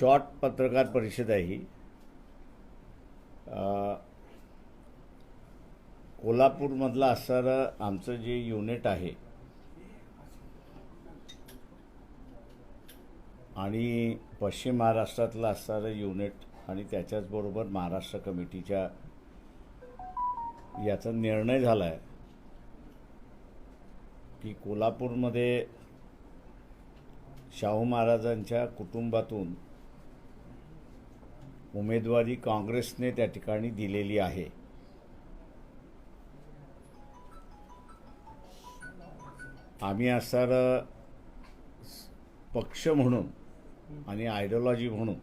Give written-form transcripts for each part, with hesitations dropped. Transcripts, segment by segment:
Short पत्रकार परिषद आहे ही. कोल्हापूरमधलं असणारं आमचं जे युनिट आहे आणि पश्चिम महाराष्ट्रातलं असणारं युनिट आणि त्याच्याचबरोबर महाराष्ट्र कमिटीच्या याचा निर्णय झाला आहे की कोल्हापूरमध्ये शाहू महाराजांच्या कुटुंबातून उमेदवारी काँग्रेसने त्या ठिकाणी दिलेली आहे. आम्ही असणारं पक्ष म्हणून आणि आयडिओलॉजी म्हणून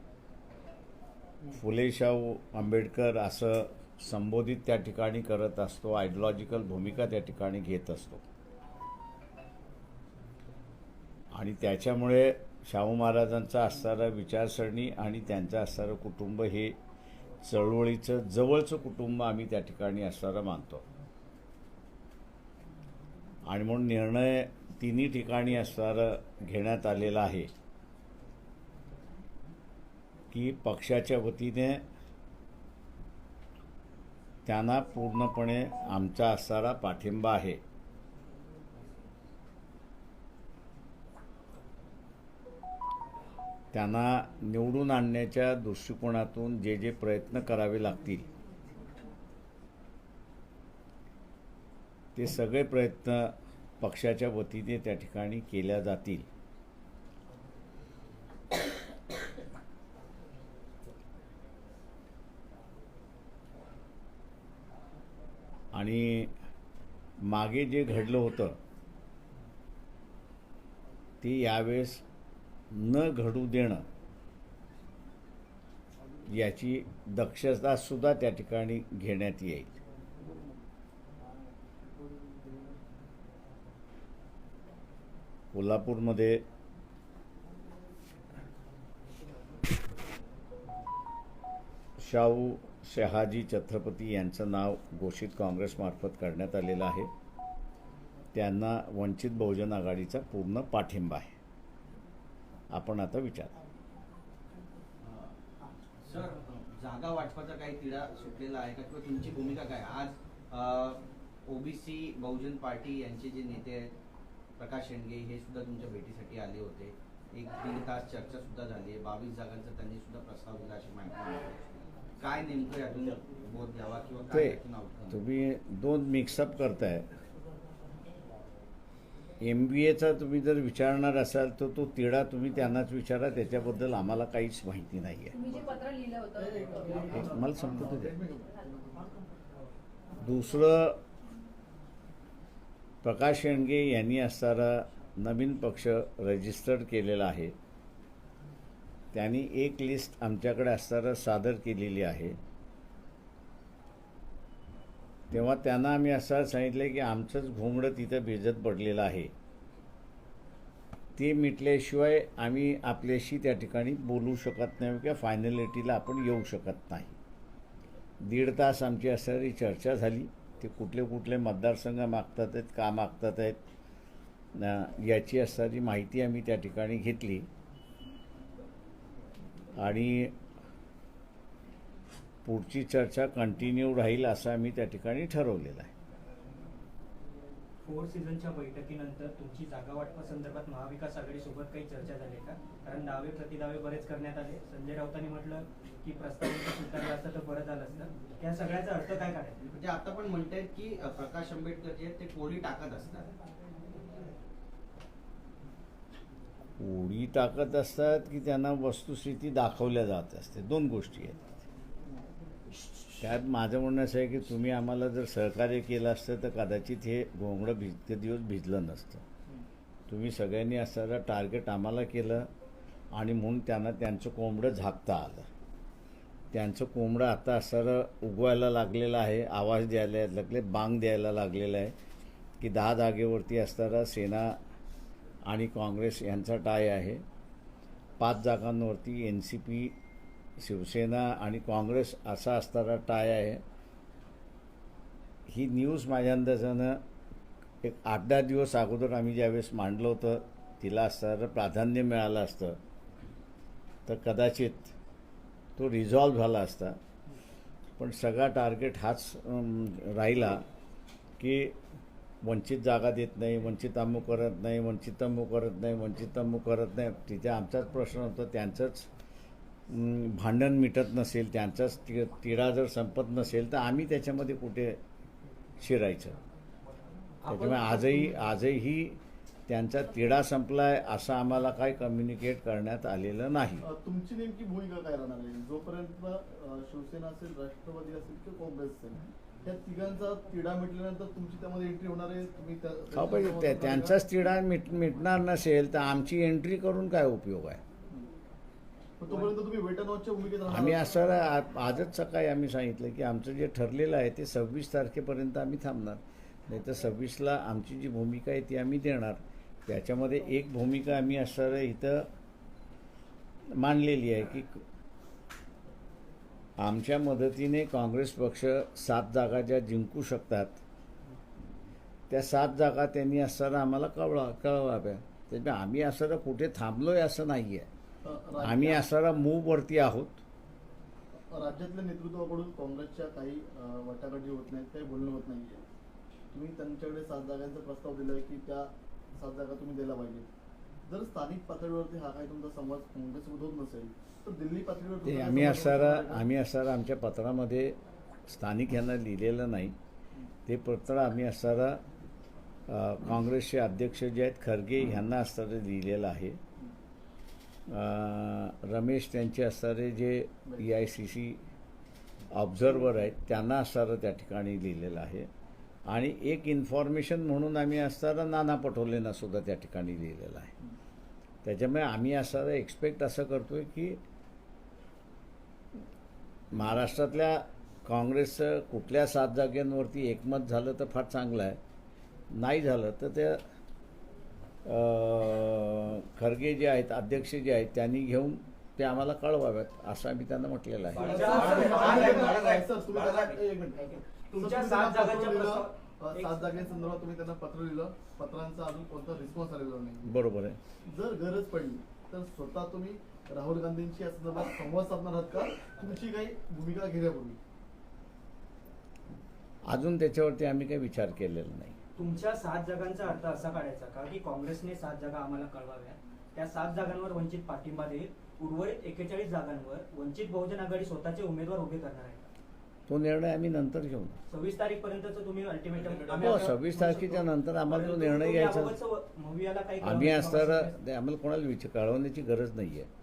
फुले शाहू आंबेडकर असं संबोधित त्या ठिकाणी करत असतो, आयडिओलॉजिकल भूमिका त्या ठिकाणी घेत असतो. आणि त्याच्यामुळे शाहू महाराजांचा असणारं विचारसरणी आणि त्यांचं असणारं कुटुंब हे चळवळीचं जवळचं कुटुंब आम्ही त्या ठिकाणी असणारं मानतो. आणि म्हणून निर्णय तिन्ही ठिकाणी असणारं घेण्यात आलेला आहे की पक्षाच्या वतीने त्यांना पूर्णपणे आमचा असणारा पाठिंबा आहे. त्यांना निवडून आणण्याच्या दृष्टिकोनातून जे जे प्रयत्न करावे लागतील ते सगळे प्रयत्न पक्षाच्या वतीने त्या ठिकाणी केल्या जातील. आणि मागे जे घडलं होतं ते यावेळेस न घडू देणं याची दक्षता सुद्धा त्या ठिकाणी घेण्यात येईल. कोल्हापूरमध्ये शाहू शहाजी छत्रपती यांचं नाव घोषित काँग्रेसमार्फत करण्यात आलेलं आहे. त्यांना वंचित बहुजन आघाडीचा पूर्ण पाठिंबा आहे. आपण आता विचार सर, जागा वाटपाचा काही तिढा सुटलेला आहे का किंवा तुमची भूमिका काय? आज ओबीसी बहुजन पार्टी यांचे जे नेते आहेत प्रकाश शेंडगे हे सुद्धा तुमच्या भेटीसाठी आले होते. 1-1.5 तास चर्चा सुद्धा झाली आहे. 22 जागांचा त्यांनी सुद्धा प्रस्ताव दिला अशी माहिती मिळते. काय नेमकं यातून बोध घ्यावा किंवा काय यातून आउटकम? तुम्ही दोन मिक्सअप करताय. MBAचा तुम्ही जर विचारणार असाल तर तो तिढा तुम्ही त्यांनाच विचारा, त्याच्याबद्दल आम्हाला काहीच माहिती नाही आहे. मला संपत होते. दुसरं, प्रकाश शेंडगे यांनी असणारा नवीन पक्ष रजिस्टर्ड केलेला आहे. त्यांनी एक लिस्ट आमच्याकडे असणारं सादर केलेली आहे. तेव्हा त्यांना आम्ही असं सांगितलं की आमचंच घोंगडं तिथं भिजत पडलेलं आहे, ते मिटल्याशिवाय आम्ही आपल्याशी त्या ठिकाणी बोलू शकत नाही किंवा फायनलिटीला आपण येऊ शकत नाही. 1.5 तास आमची असणारी चर्चा झाली. ते कुठले कुठले मतदारसंघ मागतात आहेत, का मागतात आहेत याची असणारी माहिती आम्ही त्या ठिकाणी घेतली आणि पुढची चर्चा कंटिन्यू राहील असं आम्ही त्या ठिकाणी ठरवलेलं आहे. 4 सीझनच्या बैठकीनंतर तुमची जागा वाटपासंदर्भात महाविकास आघाडीसोबत काही चर्चा झाली का? कारण दावे प्रतिदावे बरेच करण्यात आले. संजय राऊतांनी म्हटलं की प्रस्ताव स्वीकारला असतं तर बरं झालं असतं. त्या सगळ्याचा अर्थ काय काढायचा? म्हणजे आता पण म्हणतायत की प्रकाश आंबेडकर जे ते कोळी टाकत असतात. कोळी टाकत असतात की त्यांना वस्तुस्थिती दाखवल्या जात असते. दोन गोष्टी आहेत त्यात. माझं म्हणणं असं आहे की तुम्ही आम्हाला जर सहकार्य केलं असतं तर कदाचित हे घोंगडं ते दिवस भिजलं नसतं. तुम्ही सगळ्यांनी असणारं टार्गेट आम्हाला केलं आणि म्हणून त्यांना त्यांचं कोंबडं झाकता आलं. त्यांचं कोंबडं आता असणारं उगवायला लागलेलं आहे, आवाज द्यायला लागले, बांग द्यायला लागलेलं आहे की 10 जागेवरती असणारा सेना आणि काँग्रेस यांचा टाय आहे. 5 जागांवरती NCP, शिवसेना आणि काँग्रेस असा असणारा टाय आहे. ही न्यूज माझ्या अंदाजानं एक 8-10 दिवस अगोदर आम्ही ज्यावेळेस मांडलं होतं तिला असणारं प्राधान्य मिळालं असतं तर कदाचित तो रिझॉल्व झाला असता. पण सगळा टार्गेट हाच राहिला की वंचित जागा देत नाही, वंचित अमुक करत नाही, वंचित अमुक करत नाही, वंचित अमुक करत नाही. तिथे आमचाच प्रश्न होता, त्यांचंच भांडण मिटत नसेल, त्यांचाच तिढा जर संपत नसेल तर आम्ही त्याच्यामध्ये कुठे शिरायचं. त्याच्यामुळे आजही त्यांचा तिढा संपलाय असं आम्हाला काही कम्युनिकेट करण्यात आलेलं नाही. तुमची नेमकी भूमिका काय राहणार आहे जोपर्यंत शिवसेना असेल, राष्ट्रवादी असेल किंवा काँग्रेस असेल, त्या तिघांचा तिढा मिटल्यानंतर तुमची त्यामध्ये एंट्री होणार आहे? तुम्ही हो, पाहिजे त्यांचाच तिढा मिटणार नसेल तर आमची एंट्री करून काय उपयोग आहे? तोपर्यंत तुम्ही वेट अँड वॉचच्या भूमिकेत राहणार? आम्ही असं आजच सकाळी आम्ही सांगितलं की आमचं जे ठरलेलं आहे ते 26 तारखेपर्यंत आम्ही थांबणार. नाही तर 26ला आमची जी भूमिका आहे ती आम्ही देणार. त्याच्यामध्ये एक भूमिका आम्ही असं इथं मांडलेली आहे की आमच्या मदतीने काँग्रेस पक्ष 7 जागा ज्या जिंकू शकतात त्या 7 जागा त्यांनी असं आम्हाला कळवाव्या. त्याच्यामुळे आम्ही असं कुठे थांबलोय असं नाही आहे. आम्ही असणारा मूववरती आहोत. राज्यातल्या नेतृत्वाकडून काँग्रेसच्या काही वाटाघाटी होत नाहीत, काही बोलणं होत नाहीये. तुम्ही त्यांच्याकडे 7 जागांचा प्रस्ताव दिलाय की त्या 7 जागा तुम्ही द्यायला पाहिजे. जर स्थानिक पातळीवरती हा काही तुमचा संवाद काँग्रेससोबत होत नसेल तर दिल्ली पातळीवर ते आम्ही असणारा आमच्या पत्रामध्ये स्थानिक यांना लिहिलेलं नाही. ते पत्र आम्ही असणारा काँग्रेसचे अध्यक्ष जे आहेत खरगे यांना असणारे लिहिलेलं आहे. रमेश त्यांचे असणारे जे EICC ऑब्झर्वर आहेत त्यांना असणारं त्या ठिकाणी लिहिलेलं आहे. आणि एक इन्फॉर्मेशन म्हणून आम्ही असणारा नाना पटोलेंना सुद्धा त्या ठिकाणी लिहिलेलं आहे. त्याच्यामुळे आम्ही असणारं एक्सपेक्ट असं करतोय की महाराष्ट्रातल्या काँग्रेसचं कुठल्या 7 जागांवरती एकमत झालं तर फार चांगलं आहे. नाही झालं तर त्या खरगे जे आहेत अध्यक्ष जे आहेत त्यांनी घेऊन ते आम्हाला कळवाव्यात असं आम्ही त्यांना म्हटलेलं आहे. तुमच्या 7 जागांच्या 7 जागांसंदर्भात तुम्ही त्यांना पत्र लिहिलं, पत्रांचा अजून कोणता रिस्पॉन्स आलेला नाही. बरोबर आहे. जर गरज पडली तर स्वतः तुम्ही राहुल गांधींची या संदर्भात संवाद साधणार आहात का तुमची काही भूमिका घेण्यापूर्वी? अजून त्याच्यावरती आम्ही काही विचार केलेला नाही. तुमच्या 7 जागांचा अर्थ असा काढायचा का की काँग्रेसने 7 जागा आम्हाला कळवाव्या, त्या 7 जागांवर वंचित पाठिंबा देईल, उर्वरित 41 जागांवर वंचित बहुजन आघाडी स्वतःचे उमेदवार उभे करणार आहे? तो निर्णय आम्ही नंतर घेऊ. 26 तारीखपर्यंतचं तुम्ही अल्टिमेटम? हो, 26 तारखेच्या नंतर आम्हाला जो निर्णय घ्यायचा आम्ही असणारा आम्हाला कोणाला कळवण्याची गरज नाही आहे.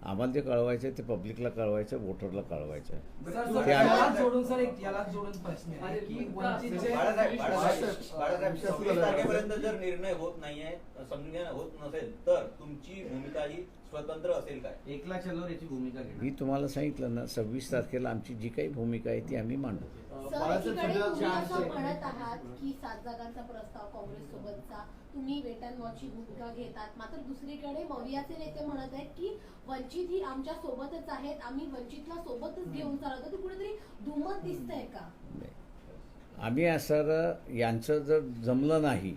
आम्हाला जे कळवायचं आहे ते पब्लिकला कळवायचं, वोटरला कळवायचं आहे. याला जोडून सर एक याला जोडून प्रश्न आहे की वंचितचे बाळासाहेब 26 तारखेपर्यंत जर निर्णय होत नाहीये, समन्वय होत नसेल तर तुमची भूमिका ही स्वतंत्र असेल काय? एकला चलोर याची भूमिका घेणार? मी तुम्हाला सांगितलं ना 26 तारखेला आमची जी काही भूमिका आहे ती आम्ही मांडू. सर, एकीकडे तुम्ही असं म्हणत आहात की 7 जागांचा प्रस्ताव काँग्रेस सोबतचा तुम्ही वेट अँड वॉचची भूमिका घेतात, मात्र दुसरीकडे मवियाचे नेते म्हणत आहेत की वंचित ही आमच्या सोबतच आहेत, आम्ही वंचितला सोबतच घेऊन चालवतो. ते कुठेतरी दुमत दिसतंय का? आम्ही असं यांचं जर जमलं नाही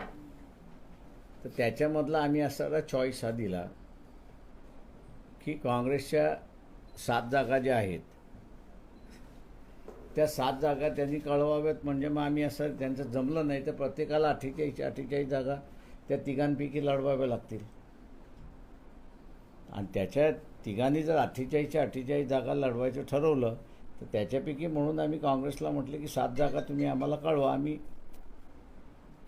तर त्याच्यामधला आम्ही असा चॉईस हा दिला की काँग्रेसच्या 7 जागा ज्या आहेत त्या 7 जागा त्यांनी कळवाव्यात. म्हणजे मग आम्ही असं त्यांचं जमलं नाही तर प्रत्येकाला 48 जागा त्या तिघांपैकी लढवाव्या लागतील. आणि त्याच्या तिघांनी जर 48 जागा लढवायचं ठरवलं तर त्याच्यापैकी म्हणून आम्ही काँग्रेसला म्हटलं की 7 जागा तुम्ही आम्हाला कळवा, आम्ही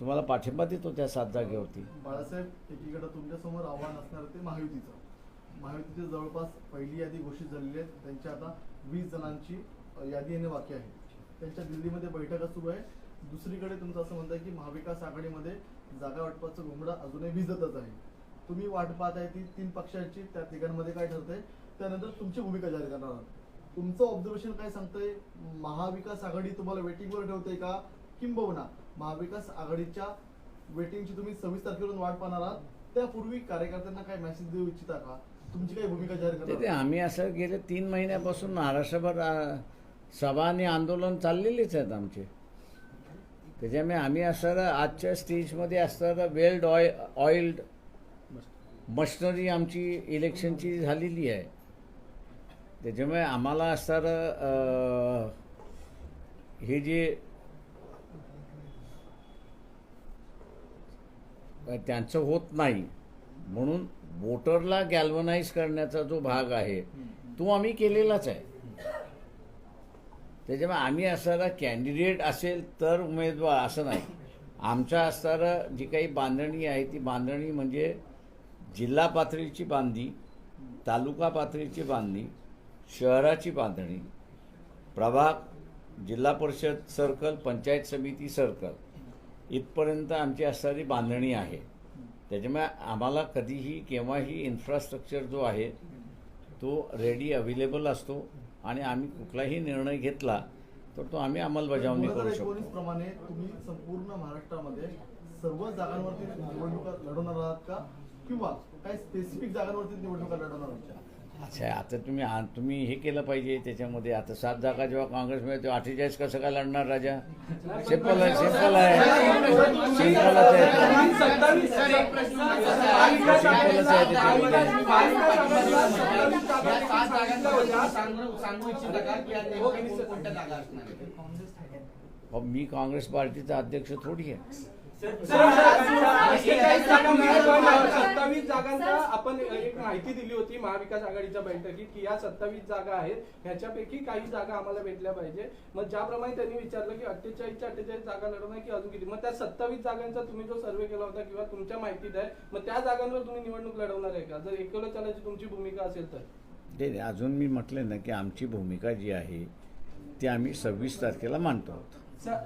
तुम्हाला पाठिंबा देतो त्या 7 जागेवरती. बाळासाहेब, एकीकडे तुमच्यासमोर आव्हान असणार ते महायुतीचं. महायुतीची जवळपास पहिली यादी घोषित झालेली आहे. त्यांच्या आता 20 जणांची यादी येणे बाकी आहे. त्यांच्या दिल्लीमध्ये बैठका सुरू आहे. दुसरीकडे तुमचं असं म्हणतं की महाविकास आघाडीमध्ये जागा वाटपाचं घोंगडं अजूनही भिजतच आहे. तुम्ही वाट पाहत आहे ती 3 पक्षांची, त्या तिघांमध्ये काय ठरतंय त्यानंतर तुमची भूमिका जाहीर करणार आहात. तुमचं ऑब्झर्वेशन काय सांगतंय? महाविकास आघाडी तुम्हाला वेटिंगवर ठेवते का, किंबहुना महाविकास आघाडीच्या वेटिंगची तुम्ही 26 तारखेवरून वाट पाहणार आहात? त्यापूर्वी कार्यकर्त्यांना काय मेसेज देऊ इच्छिता का? तुमची काही भूमिका जाहीर करणार? ते आम्ही असं गेले 3 महिन्यापासून महाराष्ट्रभर सभा आणि आंदोलन चाललेलेच आहेत आमचे. त्याच्यामुळे आम्ही असणारं आजच्या स्टेजमध्ये असणारं ऑइल्ड मशिनरी आमची इलेक्शनची झालेली आहे. त्याच्यामुळे आम्हाला असणारं हे जे त्यांचं होत नाही म्हणून वोटरला गॅल्वनाइज करण्याचा जो भाग आहे तो आम्ही केलेलाच आहे. त्याच्यामुळे आम्ही असणारा कॅन्डिडेट असेल तर उमेदवार असं नाही. आमच्या असणारं जी काही बांधणी आहे ती बांधणी म्हणजे जिल्हा पातळीची बांधणी, तालुका पातळीची बांधणी, शहराची बांधणी, प्रभाग, जिल्हा परिषद सर्कल, पंचायत समिती सर्कल इथपर्यंत आमची असणारी बांधणी आहे. त्याच्यामुळे आम्हाला कधीही केव्हाही इन्फ्रास्ट्रक्चर जो आहे तो रेडी अवेलेबल असतो आणि आम्ही कुठलाही निर्णय घेतला तर तो आम्ही अंमलबजावणी करू 2019 शकतो. प्रमाणे तुम्ही संपूर्ण महाराष्ट्रामध्ये सर्व जागांवरती निवडणुका लढवणार आहात का, किंवा काही स्पेसिफिक जागांवरती निवडणुका लढवणार आहात? अच्छा, आता तुम्ही हे केलं पाहिजे. त्याच्यामध्ये आता 7 जागा जेव्हा काँग्रेस मिळते 48 कसं काय लढणार राजा? सिंपल आहे, सिंपल आहे, सिंपलच आहे. सांगू इच्छिता का की या नेमक्या कोणत्या जागा असणार आहेत? अहो, मी काँग्रेस पार्टीचा अध्यक्ष थोडी आहे. 27 जागांचा आपण एक माहिती दिली होती महाविकास आघाडीच्या बैठकीत की या 27 जागा आहेत, ह्याच्यापैकी काही जागा आम्हाला भेटल्या पाहिजे. मग ज्याप्रमाणे त्यांनी विचारलं की 48 जागा लढवणार की अजून किती, मग त्या 27 जागांचा तुम्ही जो सर्वे केला होता किंवा तुमच्या माहितीत आहे, मग त्या जागांवर तुम्ही निवडणूक लढवणार आहे का, जर एकवलं चालायची तुमची भूमिका असेल तर? नाही, अजून मी म्हटलं ना की आमची भूमिका जी आहे ती आम्ही 26 तारखेला मांडतो आहोत. सर,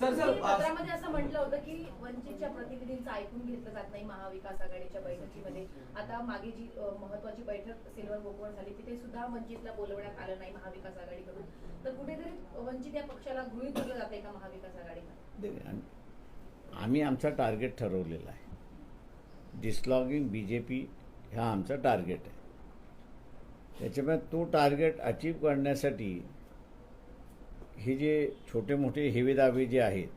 तुम्ही पत्रामध्ये असं म्हटलं होतं की वंचितच्या प्रतिनिधींचं ऐकून घेतलं जात नाही महाविकास आघाडीच्या बैठकीमध्ये. आता मागे जी महत्वाची बैठक सिल्वर गोकुळ झाली तिथे सुद्धा वंचितला बोलवण्यात आलं नाही महाविकास आघाडीकडून. तर कुठेतरी वंचित या पक्षाला गृहीत धरलं जाते का महाविकास आघाडीमध्ये? आम्ही आमचा टार्गेट ठरवलेला आहे. डिस्लॉगिंग बीजेपी हा आमचा टार्गेट आहे. त्याच्यामुळे तो टार्गेट अचीव करण्यासाठी हे जे छोटे मोठे हेवेदावे जे आहेत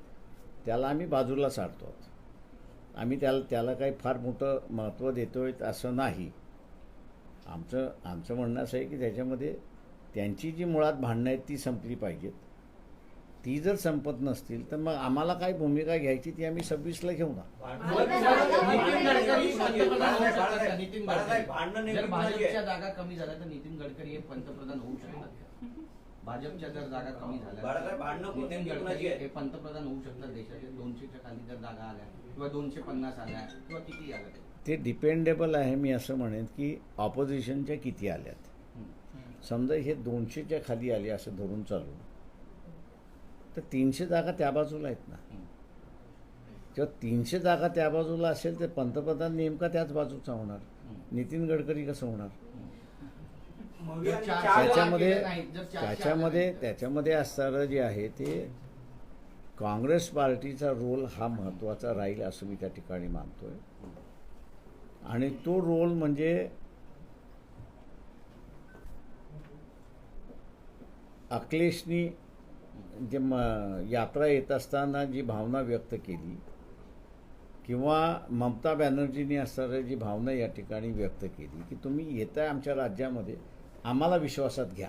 त्याला आम्ही बाजूला सारतो आहोत. आम्ही त्याला काही फार मोठं महत्त्व देतोय असं नाही. आमचं म्हणणं असं आहे की त्याच्यामध्ये त्यांची जी मुळात भांडणं आहेत ती संपली पाहिजेत. ती जर संपत नसतील तर मग आम्हाला काय भूमिका घ्यायची ती आम्ही 26ला घेऊ ना. नितीन गडकरी जर भाजपच्या जागा कमी झाल्या तर नितीन गडकरी हे पंतप्रधान होऊ शकतात. भाजपच्या जर जागा कमी झाल्या नितीन गडकरी हे पंतप्रधान होऊ शकतात देशाचे. 200च्या खाली जर जागा आल्या किंवा 250 आल्या किंवा किती आल्या ते डिपेंडेबल आहे. मी असं म्हणेन की ऑपोजिशनच्या किती आल्यात. समजा हे 200च्या खाली आले असं धरून चालू तर 300 जागा त्या बाजूला आहेत ना. जेव्हा 300 जागा त्या बाजूला असेल तर पंतप्रधान नेमका त्याच बाजूचा होणार. नितीन गडकरी कसं होणार? त्याच्यामध्ये असणारं जे आहे ते काँग्रेस पार्टीचा रोल हा महत्त्वाचा राहील असं मी त्या ठिकाणी मानतोय. आणि तो रोल म्हणजे अखिलेशनी जे यात्रा येत असताना जी भावना व्यक्त केली किंवा ममता बॅनर्जींनी असणारी जी भावना या ठिकाणी व्यक्त केली की तुम्ही येताय आमच्या राज्यामध्ये आम्हाला विश्वासात घ्या,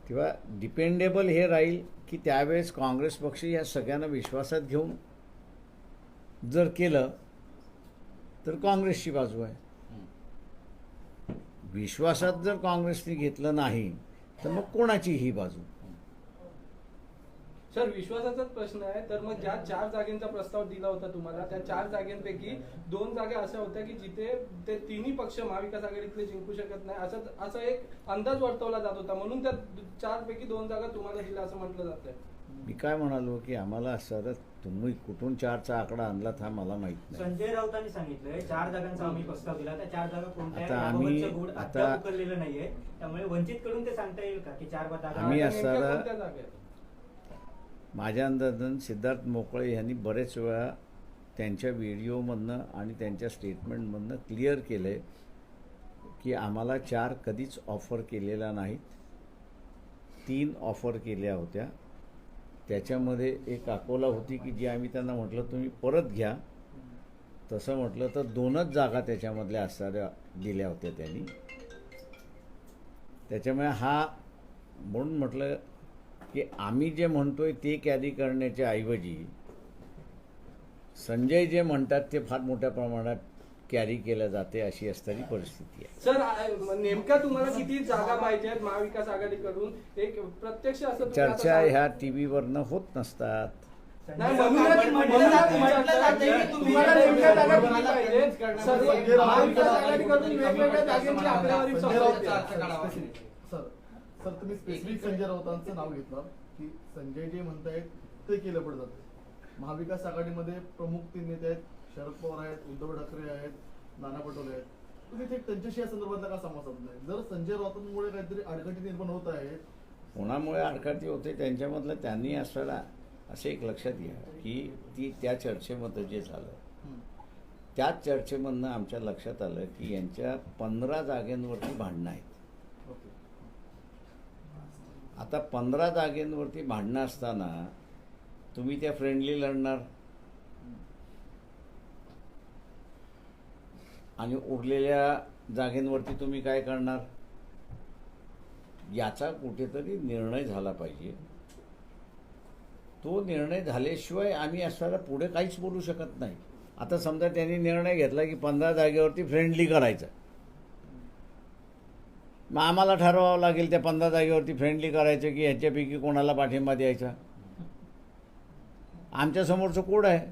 किंवा डिपेंडेबल हे राहील की त्यावेळेस काँग्रेस पक्ष या सगळ्यांना विश्वासात घेऊन जर केलं तर काँग्रेसची बाजू आहे. विश्वासात जर काँग्रेसने घेतलं नाही तर मग कोणाची ही बाजू? सर, विश्वासाचाच प्रश्न आहे. तर मग ज्या 4 जागेंचा प्रस्ताव दिला होता तुम्हाला त्या 4 जागेंपैकी 2 जागा अशा होत्या की जिथे ते तिन्ही पक्ष महाविकास आघाडीतले जिंकू शकत नाही असं एक अंदाज वर्तवला जात होता, म्हणून त्या 4 पैकी 2 जागा तुम्हाला दिल्या असं म्हटलं जात आहे. मी काय म्हणालो की आम्हाला असं तुम्ही कुठून 4चा आकडा आणला हा मला माहित नाही. संजय राऊतांनी सांगितलंय 4 जागांचा आम्ही प्रस्ताव दिला, त्या 4 जागा कोणत्या आता आम्ही उकललेलं नाहीये. त्यामुळे वंचित कडून ते सांगता येईल का की 4 जागा आम्ही नेमक्या असणारा कोणत्या जागा आहेत? माझ्या अंदाजानं सिद्धार्थ मोकळे यांनी बरेच वेळा त्यांच्या व्हिडिओमधनं आणि त्यांच्या स्टेटमेंटमधनं क्लिअर केलं आहे की आम्हाला 4 कधीच ऑफर केलेला नाहीत. 3 ऑफर केल्या होत्या. त्याच्यामध्ये एक अकोला होती की जी आम्ही त्यांना म्हटलं तुम्ही परत घ्या. तसं म्हटलं तर 2च जागा त्याच्यामधल्या असणाऱ्या दिल्या होत्या त्यांनी. त्याच्यामुळे हा म्हणून म्हटलं की आम्ही जे म्हणतोय ते कॅरी करण्याच्या ऐवजी संजय जे म्हणतात ते फार मोठ्या प्रमाणात कॅरी केलं जाते अशी असणारी परिस्थिती आहे. सर नेमका तुम्हाला किती जागा पाहिजेत महाविकास आघाडीकडून एक प्रत्यक्ष असं तुम्ही आता चर्चा सांग- ह्या टीव्हीवरनं होत नसतात. नाही, म्हणूनच म्हटलं जाते की तुम्हाला नेमक्या जागा किती पाहिजेत? सर्व महाविकास आघाडीकडून वेगवेगळ्या जागांची आकडेवारी समोर येते. सर सर तुम्ही स्पेसिफिक संजय राऊतांचं नाव घेतलं की संजय जे म्हणतायत ते केलं पडतं. महाविकास आघाडीमध्ये प्रमुख 3 नेते आहेत, शरद पवार आहेत, उद्धव ठाकरे आहेत, नाना पटोले आहेत. तुम्ही ते त्यांच्याशी या संदर्भातला का संवाद साधलाय? जर संजय राऊतांमुळे काहीतरी अडचणी निर्माण होत आहेत, कोणामुळे आडकाठी होते त्यांच्यामधलं त्यांनी असलेला असं एक लक्षात घ्या की त्या चर्चेमध्ये जे झालं त्याच चर्चेमधनं आमच्या लक्षात आलं की यांच्या 15 जागेंवरती भांडणं आहेत. ओके. आता 15 जागेंवरती भांडणं असताना तुम्ही त्या फ्रेंडली लढणार आणि उरलेल्या जागेंवरती तुम्ही काय करणार याचा कुठेतरी निर्णय झाला पाहिजे. तो निर्णय झाल्याशिवाय आम्ही असताना पुढे काहीच बोलू शकत नाही. आता समजा त्यांनी निर्णय घेतला की 15 जागेवरती फ्रेंडली करायचं, मग आम्हाला ठरवावं लागेल त्या 15 जागेवरती फ्रेंडली करायचं की ह्याच्यापैकी कोणाला पाठिंबा द्यायचा. आमच्यासमोरचं कोड आहे.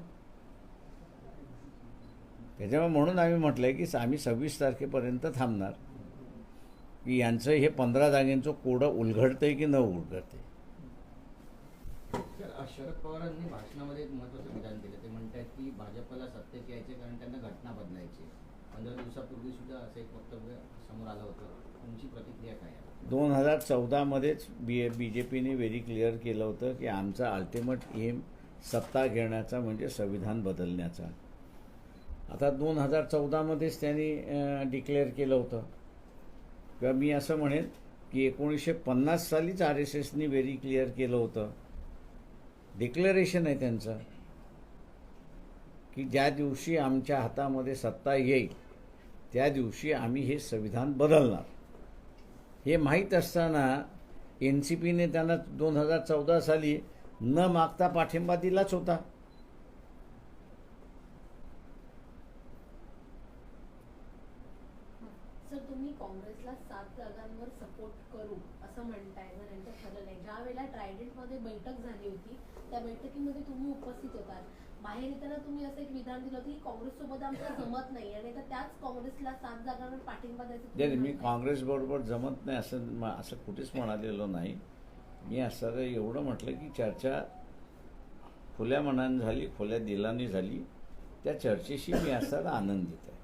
त्याच्यामुळे म्हणून आम्ही म्हटलंय की आम्ही 26 तारखेपर्यंत थांबणार की यांचं हे 15 जागेंचं कोडं उलगडतंय की न उलगडतंय. शरद पवारांनी भाषणामध्ये एक महत्त्वाचं विधान केलं. ते म्हणतात की भाजपला सत्तेत यायचे कारण त्यांना घटना बदलायची. 15 दिवसापूर्वी सुद्धा असं एक वक्तव्य समोर आलं होतं. तुमची प्रतिक्रिया काय आहे? 2014मध्येच BJPने व्हेरी क्लिअर केलं होतं की आमचा अल्टिमेट एम सत्ता घेण्याचा म्हणजे संविधान बदलण्याचा. आता 2014मध्येच त्यांनी डिक्लेअर केलं होतं किंवा मी असं म्हणेन की 1950 सालीच RSSनी व्हेरी क्लिअर केलं होतं. डिक्लेरेशन आहे त्यांचं की ज्या दिवशी आमच्या हातामध्ये सत्ता येईल त्या दिवशी आम्ही हे संविधान बदलणार. हे माहीत असताना NCPने त्यांना 2014 साली न मागता पाठिंबा दिलाच होता. सर तुम्ही काँग्रेसला 7 जागांवर सपोर्ट करू असं म्हणताय, जर यांचं ठरलं नाही. ज्या वेळेला ट्रायडेंटमध्ये बैठक झाली होती त्या बैठकीमध्ये तुम्ही उपस्थित होतात. बाहेर येताना तुम्ही असं एक विधान दिलं होतं की काँग्रेससोबत आमचं जमत नाही आणि आता त्याच काँग्रेसला 7 जागांवर पाठिंबा द्यायचं तुम्ही मी म्हणताय. काँग्रेसबरोबर जमत नाही असं कुठेच म्हणालेलो नाही. मी असं एवढं म्हटलं की चर्चा खुल्या मनाने झाली, खुल्या दिलाने झाली. त्या चर्चेशी मी असताना आनंदित आहे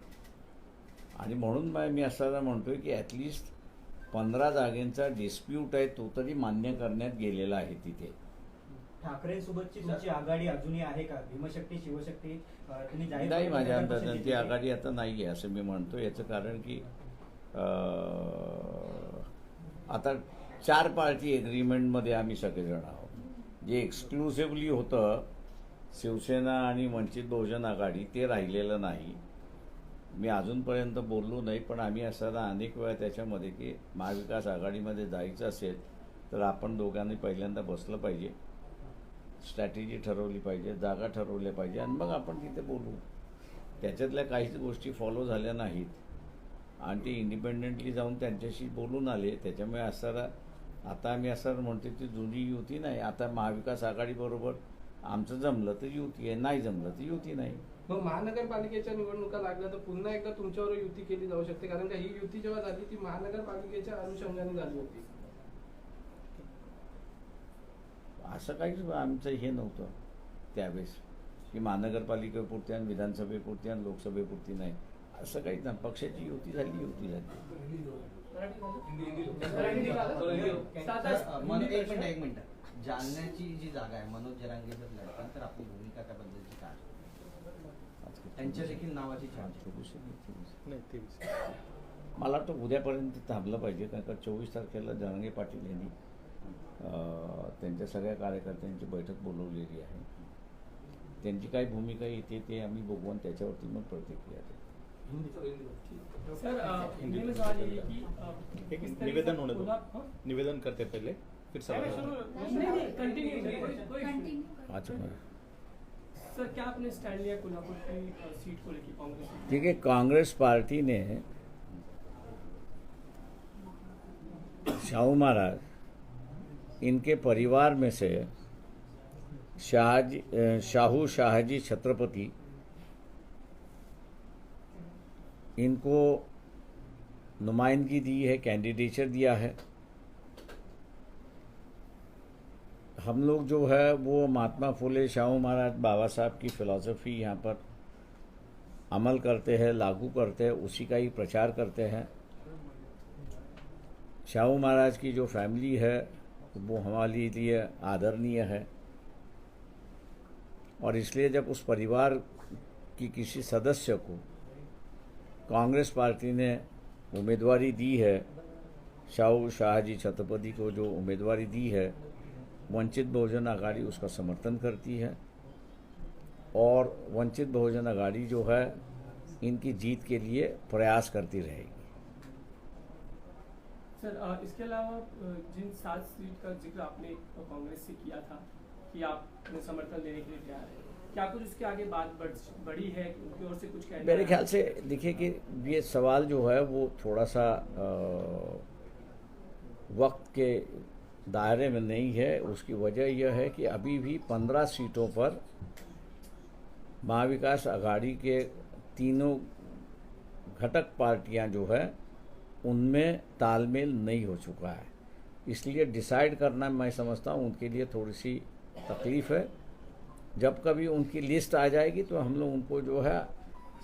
आणि म्हणून मी असताना म्हणतोय की ॲटलिस्ट 15 जागेंचा डिस्प्यूट आहे तो तरी मान्य करण्यात गेलेला आहे तिथे. ठाकरेंसोबतची तुमची आघाडी अजूनही आहे का? भीमशक्ती शिवशक्ती तुम्ही जाहीर नाही, माझ्या पक्षाची अंदाजाने ती केली. आघाडी आता नाही आहे असं मी म्हणतो. याचं कारण की आता 4 पार्टी एग्रीमेंटमध्ये आम्ही सगळेजण आहोत. जे एक्सक्लुसिव्हली होतं शिवसेना आणि वंचित बहुजन आघाडी ते राहिलेलं नाही. मी अजूनपर्यंत बोललो नाही, पण आम्ही असताना अनेक वेळा त्याच्यामध्ये की महाविकास आघाडीमध्ये जायचं असेल तर आपण दोघांनी पहिल्यांदा बसलं पाहिजे, स्ट्रॅटेजी ठरवली पाहिजे, जागा ठरवल्या पाहिजे आणि मग आपण तिथे बोलू. त्याच्यातल्या काहीच गोष्टी फॉलो झाल्या नाहीत आणि ते इंडिपेंडेंटली जाऊन त्यांच्याशी बोलून आले. त्याच्यामुळे असताना आता आम्ही असं म्हणतो ती जुनी युती नाही. आता महाविकास आघाडीबरोबर आमचं जमलं तर युती आहे, नाही जमलं तर युती नाही. मग महानगरपालिकेच्या निवडणुका लागल्या तर पुन्हा एकदा तुमच्यावर युती केली जाऊ शकते, कारण का ही युती जेव्हा झाली ती महानगरपालिकेच्या अनुषंगाने झाली होती. असं काहीच आमचं हे नव्हतं त्यावेळेस की महानगरपालिकेपुरती आणि विधानसभेपुरती आणि लोकसभेपुरती नाही, असं काहीच नाही. पक्षाची युती झाली. एक मिनिट. जालन्याची जी जागा आहे मनोज जरांगे जर लढतात तर आपली भूमिका त्याबद्दलची काय? त्यांच्या देखील नावाची मला वाटतं उद्यापर्यंत थांबलं पाहिजे, कारण का 24 तारखेला जरांगे पाटील यांनी त्यांच्या सगळ्या कार्यकर्त्यांची बैठक बोलवलेली आहे. त्यांची काय भूमिका येते ते आम्ही बघू आणि त्याच्यावरती मग प्रतिक्रिया देऊ. सर हिंदी में सवाल ये है कि एक किस तरीके निवेदन से होने दो, हाँ? निवेदन करते पहले फिर सवाल। नहीं कंटिन्यू अच्छा सर क्या आपने स्टैंड लिया कोल्हापुर की सीट को लेकर कांग्रेस से? देखिए, कांग्रेस पार्टी ने शाहू महाराज, इनके परिवार में से शाहू शाहजी छत्रपति, इनको नुमाइंदगी दी है, कैंडिडेचर दिया है। हम लोग जो है वो महात्मा फुले शाहू महाराज बाबा साहब की फिलॉसफी यहाँ पर अमल करते हैं, लागू करते हैं, उसी का ही प्रचार करते हैं। शाहू महाराज की जो फैमिली है वो हमारे लिए आदरणीय है, और इसलिए जब उस परिवार की किसी सदस्य को कांग्रेस पार्टी ने उम्मीदवारी दी है, शाहू शाहजी छत्रपति को जो उम्मीदवारी दी है, वंचित बहुजन अघाड़ी उसका समर्थन करती है, और वंचित बहुजन अघाड़ी जो है इनकी जीत के लिए प्रयास करती रहेगी। सर इसके अलावा जिन 7 सीट का जिक्र आपने कांग्रेस से किया था कि आप समर्थन देने के लिए तैयार हैं, क्या कुछ उसके आगे बात बढ़ी है, उनकी ओर से कुछ कहना मेरे है? ख्याल से देखिए कि ये सवाल जो है वो थोड़ा सा वक्त के दायरे में नहीं है। उसकी वजह यह है कि अभी भी 15 सीटों पर महाविकास अघाड़ी के तीनों घटक पार्टियां जो है उनमें तालमेल नहीं हो चुका है, इसलिए डिसाइड करना मैं समझता हूँ उनके लिए थोड़ी सी तकलीफ है। जब कभी उनकी लिस्ट आ जाएगी तो हम लोग उनको जो है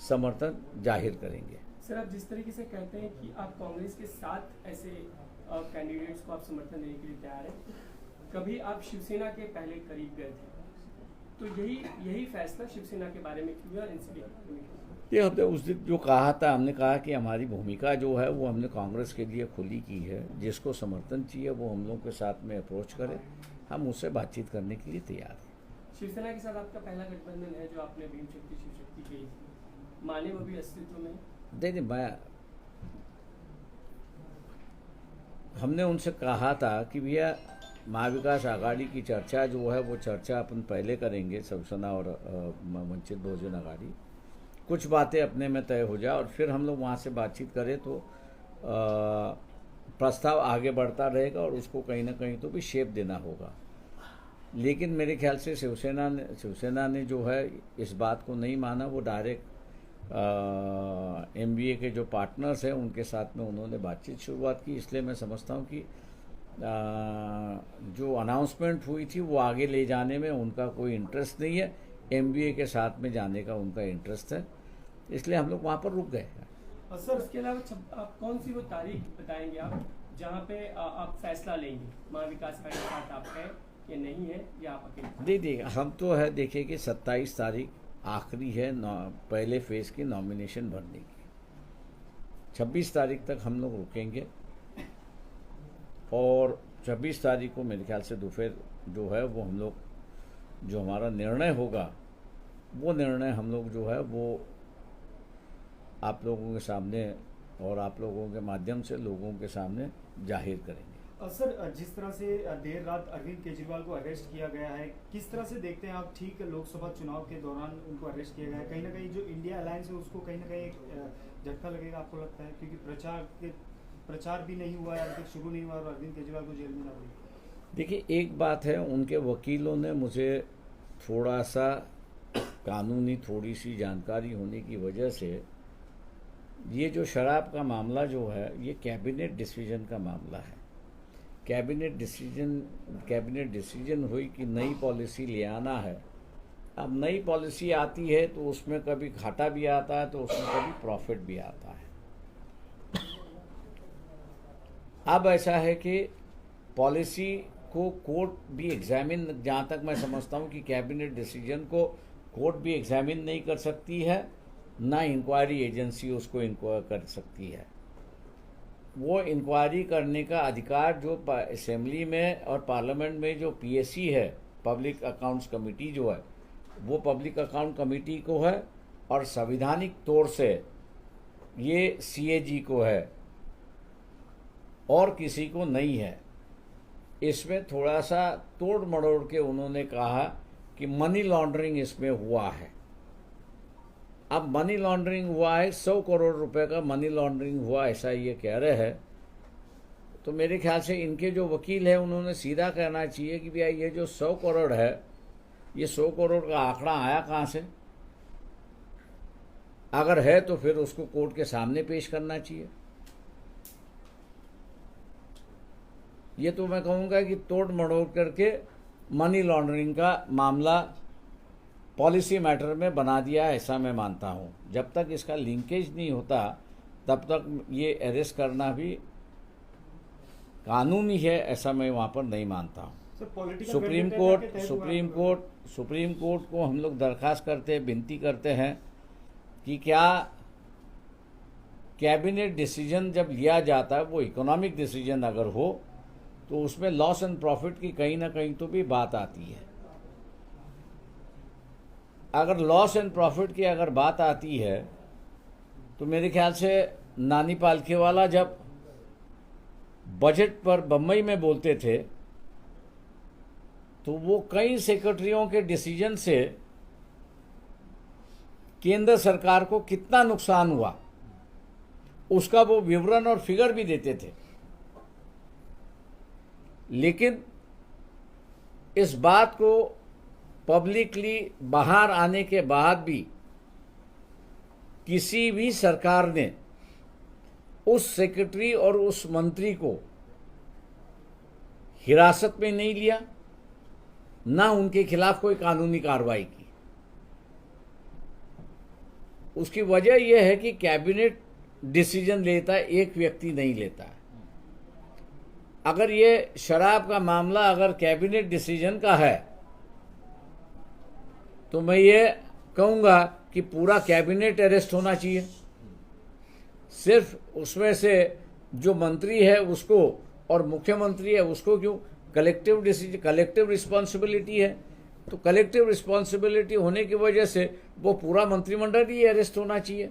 समर्थन जाहिर करेंगे। सर आप जिस तरीके से कहते हैं कि आप कांग्रेस के 7 ऐसे कैंडिडेट्स को आप समर्थन देने के लिए तैयार हैं, कभी आप शिवसेना के पहले करीब गए थे, तो यही फैसला शिवसेना के बारे में क्यों एनसीपी? ये हमने उस दिन जो कहा था, हमने कहा कि हमारी भूमिका जो है वो हमने कांग्रेस के लिए खुली की है। जिसको समर्थन चाहिए वो हम लोग के साथ में अप्रोच करे, हम उससे बातचीत करने के लिए तैयार हैं। शिवसेना के साथ आपका पहला गठबंधन है जो आपने भीम शक्ति शिव शक्ति कही थी, माने वो भी अस्तित्व में? देखिए, हमने उनसे कहा था कि भैया महाविकास अघाड़ी की चर्चा जो है वो चर्चा अपन पहले करेंगे, शिवसेना और वंचित बहुजन अघाड़ी, कुछ बातें अपने में तय हो जाए और फिर हम लोग वहाँ से बातचीत करें तो प्रस्ताव आगे बढ़ता रहेगा और उसको कहीं ना कहीं तो भी शेप देना होगा। लेकिन मेरे ख्याल से शिवसेना ने जो है इस बात को नहीं माना। वो डायरेक्ट MBA के जो पार्टनर्स हैं उनके साथ में उन्होंने बातचीत शुरुआत की। इसलिए मैं समझता हूँ कि जो अनाउंसमेंट हुई थी वो आगे ले जाने में उनका कोई इंटरेस्ट नहीं है, MBA के साथ में जाने का उनका इंटरेस्ट है, इसलिए हम लोग वहाँ पर रुक गए। और सर इसके अलावा आप कौन सी वो तारीख बताएंगे आप जहाँ पे आप फैसला लेंगे महाविकास अघाड़ी के साथ आप है या नहीं है, या आप अकेले? देखिए, हम तो है देखिए कि 27 तारीख आखिरी है पहले फेज की नॉमिनेशन भरने की। 26 तारीख तक हम लोग रुकेंगे और 26 तारीख को मेरे ख्याल से दोपहर जो है वो हम लोग जो हमारा निर्णय होगा वो निर्णय हम लोग जो है वो आप लोगों के सामने और आप लोगों के माध्यम से लोगों के सामने जाहिर करेंगे। सर जिस तरह से देर रात अरविंद केजरीवाल को अरेस्ट किया गया है, किस तरह से देखते हैं आप? ठीक लोकसभा चुनाव के दौरान उनको अरेस्ट किया गया है, कहीं ना कहीं जो इंडिया अलायंस है उसको कहीं ना कहीं एक झटका लगेगा आपको लगता है? क्योंकि प्रचार भी नहीं हुआ है, अभी तक शुरू नहीं हुआ और अरविंद केजरीवाल को जेल में ना पड़ी। देखिए, एक बात है, उनके वकीलों ने मुझे थोड़ा सा कानूनी थोड़ी सी जानकारी होने की वजह से ये जो शराब का मामला जो है ये कैबिनेट डिसीजन का मामला है। कैबिनेट डिसीजन हुई कि नई पॉलिसी ले आना है। अब नई पॉलिसी आती है तो उसमें कभी घाटा भी आता है तो उसमें कभी प्रॉफिट भी आता है। अब ऐसा है कि पॉलिसी को कोर्ट भी एग्जामिन, जहाँ तक मैं समझता हूँ कि कैबिनेट डिसीजन को कोर्ट भी एग्जामिन नहीं कर सकती है, ना इंक्वायरी एजेंसी उसको इंक्वायर कर सकती है। वो इंक्वायरी करने का अधिकार जो असेंबली में और पार्लियामेंट में जो PAC है, पब्लिक अकाउंट्स कमेटी जो है, वो पब्लिक अकाउंट कमेटी को है और संवैधानिक तौर से ये CAG को है और किसी को नहीं है। इसमें थोड़ा सा तोड़ मड़ोड़ के उन्होंने कहा कि मनी लॉन्ड्रिंग इसमें हुआ है। अब मनी लॉन्ड्रिंग हुआ है, 100 करोड़ रुपए का मनी लॉन्ड्रिंग हुआ, ऐसा ये कह रहे हैं। तो मेरे ख्याल से इनके जो वकील है उन्होंने सीधा कहना चाहिए कि भैया ये जो 100 करोड़ है, ये 100 करोड़ का आंकड़ा आया कहाँ से? अगर है तो फिर उसको कोर्ट के सामने पेश करना चाहिए। ये तो मैं कहूँगा कि तोड़ मड़ोड़ करके मनी लॉन्ड्रिंग का मामला पॉलिसी मैटर में बना दिया, ऐसा मैं मानता हूँ। जब तक इसका लिंकेज नहीं होता तब तक ये अरेस्ट करना भी कानूनी है, ऐसा मैं वहाँ पर नहीं मानता हूँ। Sir, political supreme vendetta court के तहत सुप्रीम कोर्ट को हम लोग दरखास्त करते हैं, विनती करते हैं कि क्या कैबिनेट डिसीजन जब लिया जाता है, वो इकोनॉमिक डिसीजन अगर हो तो उसमें लॉस एंड प्रॉफिट की कहीं ना कहीं तो भी बात आती है। अगर लॉस एंड प्रॉफिट की अगर बात आती है तो मेरे ख्याल से नानी पालखेवाला जब बजट पर बम्बई में बोलते थे तो वो कई सेक्रेटरियों के डिसीजन से केंद्र सरकार को कितना नुकसान हुआ उसका वो विवरण और फिगर भी देते थे। लेकिन इस बात को पब्लिकली बाहर आने के बाद भी किसी भी सरकार ने उस सेक्रेटरी और उस मंत्री को हिरासत में नहीं लिया, ना उनके खिलाफ कोई कानूनी कार्रवाई की। उसकी वजह यह है कि कैबिनेट डिसीजन लेता है, एक व्यक्ति नहीं लेता है। अगर ये शराब का मामला अगर कैबिनेट डिसीजन का है तो मैं ये कहूँगा कि पूरा कैबिनेट अरेस्ट होना चाहिए। सिर्फ उसमें से जो मंत्री है उसको और मुख्यमंत्री है उसको क्यों? कलेक्टिव डिसीजन, कलेक्टिव रिस्पॉन्सिबिलिटी है। तो कलेक्टिव रिस्पॉन्सिबिलिटी होने की वजह से वो पूरा मंत्रिमंडल ही अरेस्ट होना चाहिए,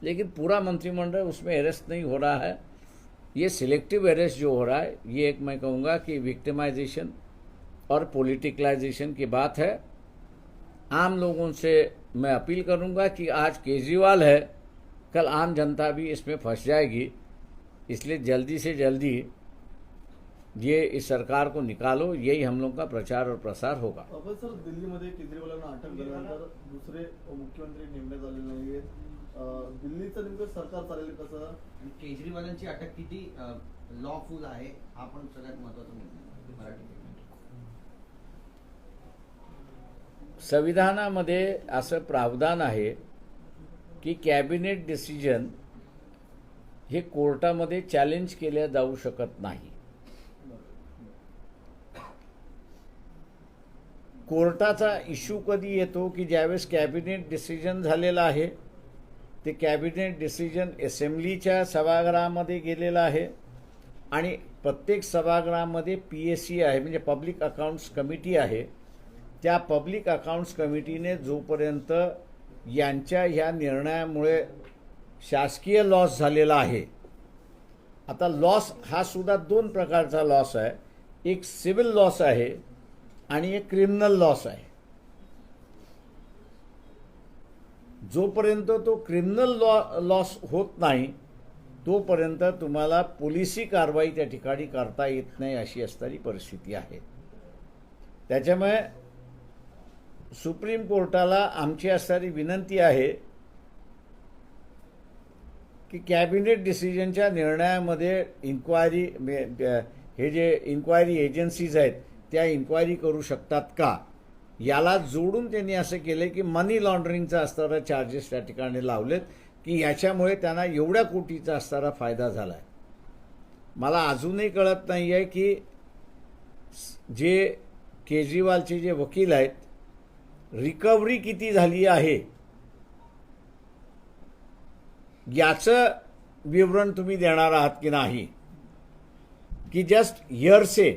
लेकिन पूरा मंत्रिमंडल उसमें अरेस्ट नहीं हो रहा है। ये सिलेक्टिव अरेस्ट जो हो रहा है, ये एक मैं कहूँगा कि विक्टिमाइजेशन और पॉलिटिकलाइजेशन की बात है। आम लोगों से मैं अपील करूँगा कि आज केजरीवाल है, कल आम जनता भी इसमें फंस जाएगी। इसलिए जल्दी से जल्दी ये इस सरकार को निकालो, यही हम लोग का प्रचार और प्रसार होगा। पण सर, दिल्लीमध्ये केजरीवालांना अटक झाल्यानंतर दुसरे मुख्यमंत्री नेमण्यात आलेले नाहीये। दिल्लीचं नेमकं सरकार चालेल कसं? आणि केजरीवालांची अटक किती लॉफुल आहे हा पण सगळ्यात महत्त्वाचा मुद्दा आहे मराठी. संविधानामध्ये असं प्रावधान आहे की कॅबिनेट डिसिजन हे कोर्टामध्ये चॅलेंज केल्या जाऊ शकत नाही। कोर्टाचा इश्यू कधी येतो की ज्यावेळेस कॅबिनेट डिसिजन झालेला आहे, ते कॅबिनेट डिसिजन असेंब्लीच्या सभागृहामध्ये गेलेलं आहे आणि प्रत्येक सभागृहामध्ये PAC आहे, म्हणजे पब्लिक अकाउंट्स कमिटी आहे। त्या पब्लिक अकाउंट्स कमिटीने जोपर्यंत यांच्या ह्या निर्णयामुळे शासकीय लॉस झालेला आहे, आता लॉस हा सुद्धा दोन प्रकारचा लॉस आहे, एक सिव्हिल लॉस आहे आणि एक क्रिमिनल लॉस आहे। जोपर्यंत तो क्रिमिनल लॉस होत नाही तोपर्यंत तुम्हाला पोलिसी कारवाई त्या ठिकाणी करता येत नाही, अशी असणारी परिस्थिती आहे। त्याच्यामुळे सुप्रीम कोर्टाला आमची असणारी विनंती आहे की कॅबिनेट डिसिजनच्या निर्णयामध्ये इन्क्वायरी, हे जे इन्क्वायरी एजन्सीज आहेत त्या इन्क्वायरी करू शकतात का, याला जोडून त्यांनी असं केले की मनी लॉन्ड्रिंगचा असणारा चार्जेस त्या ठिकाणी लावलेत की याच्यामुळे त्यांना एवढ्या कोटीचा असणारा फायदा झाला आहे। मला अजूनही कळत नाही आहे की जे केजरीवालचे जे वकील आहेत, रिकव्हरी किती झाली आहे याचं विवरण तुम्ही देणार आहात की नाही, की जस्ट हिअरसे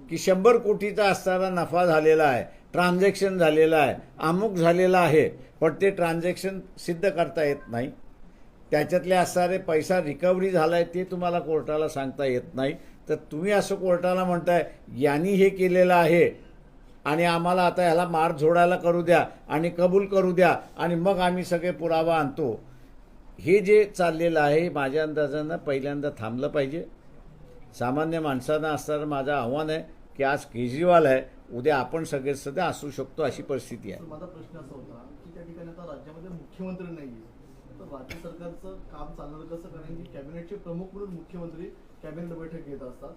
की 100 कोटीचा असणारा नफा झालेला आहे, ट्रान्झॅक्शन झालेला आहे, अमुक झालेला आहे, पण ते ट्रान्झॅक्शन सिद्ध करता येत नाही। त्याच्यातले असणारे पैसा रिकव्हरी झाला आहे ते तुम्हाला कोर्टाला सांगता येत नाही. तर तुम्ही असं कोर्टाला म्हणताय यांनी हे केलेलं आहे आणि आम्हाला आता ह्याला मार झोडायला करू द्या आणि कबूल करू द्या आणि मग आम्ही सगळे पुरावा आणतो. हे जे चाललेलं आहे माझ्या अंदाजानं पहिल्यांदा थांबलं पाहिजे. सामान्य माणसांना असणारं माझं आव्हान आहे की आज केजरीवाल आहे, उद्या आपण सगळे सध्या असू शकतो अशी परिस्थिती आहे. तर माझा प्रश्न असा होता की त्या ठिकाणी आता राज्यामध्ये मुख्यमंत्री नाहीये, तर राज्य सरकारचं काम चालणार कसं? कारण की कॅबिनेटचे प्रमुख म्हणून मुख्यमंत्री कॅबिनेट बैठक घेत असतात,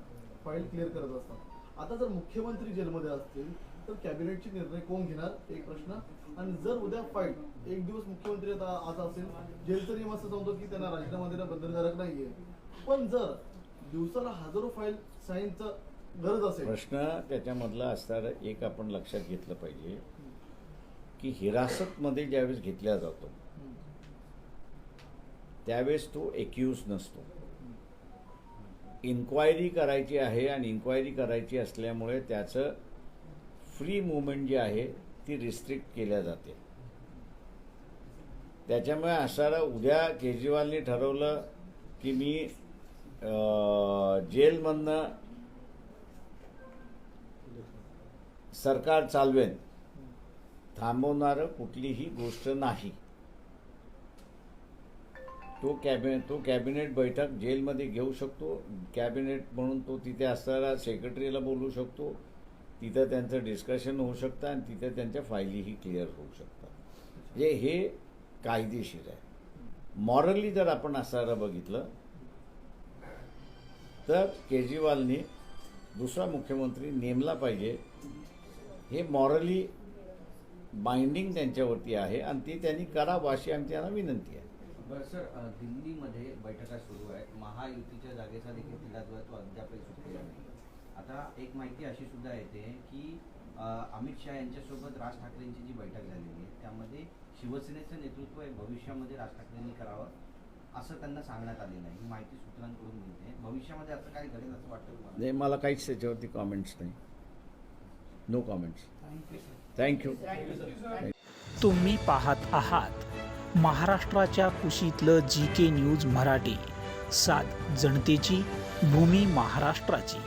फाईल क्लिअर करत असतात. आता जर मुख्यमंत्री जेलमध्ये असतील तर कॅबिनेटचे निर्णय कोण घेणार? एक प्रश्न. आणि जर उद्या फाईल एक दिवस मुख्यमंत्री आज असेल, जेलचा नियम असं सांगतो की त्यांना राजीनामा देणं बंधनकारक नाहीये, पण जर दिवसाला हजारो फाईल साईनचं गरज असेल. प्रश्न त्याच्यामधला असणारं एक आपण लक्षात घेतलं पाहिजे की हिरासतमध्ये ज्यावेळेस घेतला जातो त्यावेळेस तो एक्यूज नसतो. इन्क्वायरी करायची आहे आणि इन्क्वायरी करायची असल्यामुळे त्याचं फ्री मुवमेंट जी आहे ती रिस्ट्रिक्ट केल्या जाते. त्याच्यामुळे असणारं उद्या केजरीवालने ठरवलं की मी जेलमधनं सरकार चालवेन, थांबवणारं कुठलीही गोष्ट नाही. तो कॅबिनेट बैठक जेलमध्ये घेऊ शकतो. कॅबिनेट म्हणून तो तिथे असणारा सेक्रेटरीला बोलू शकतो, तिथं त्यांचं डिस्कशन होऊ शकतं आणि तिथं त्यांच्या फायलीही क्लिअर होऊ शकतात. म्हणजे हे कायदेशीर आहे. मॉरली जर आपण असणारं बघितलं तर केजरीवालने दुसरा मुख्यमंत्री नेमला पाहिजे. हे मॉरली बाइंडिंग त्यांच्यावरती आहे आणि ती त्यांनी करावं अशी आमची त्यांना विनंती आहे. बरं सर, दिल्लीमध्ये बैठका सुरू आहेत. महायुतीच्या जागेचा देखील तिढा जो आहे तो अद्यापही सुटलेला नाही. आता एक माहिती अशी सुद्धा येते की अमित शहा यांच्यासोबत राज ठाकरेंची जी बैठक झालेली आहे त्यामध्ये शिवसेनेचं नेतृत्व हे भविष्यामध्ये राज ठाकरेंनी करावं असं त्यांना सांगण्यात आलेलं आहे. ही माहिती सूत्रांकडून मिळते. भविष्यामध्ये असं काही घडेल असं वाटतं तुम्हाला? नाही, मला काहीच त्याच्यावरती कॉमेंट्स नाही. No comments. थँक्यू. तुम्ही पाहत आहात महाराष्ट्राच्या कुशीतलं GK न्यूज मराठी. सात जनतेची, भूमी महाराष्ट्राची.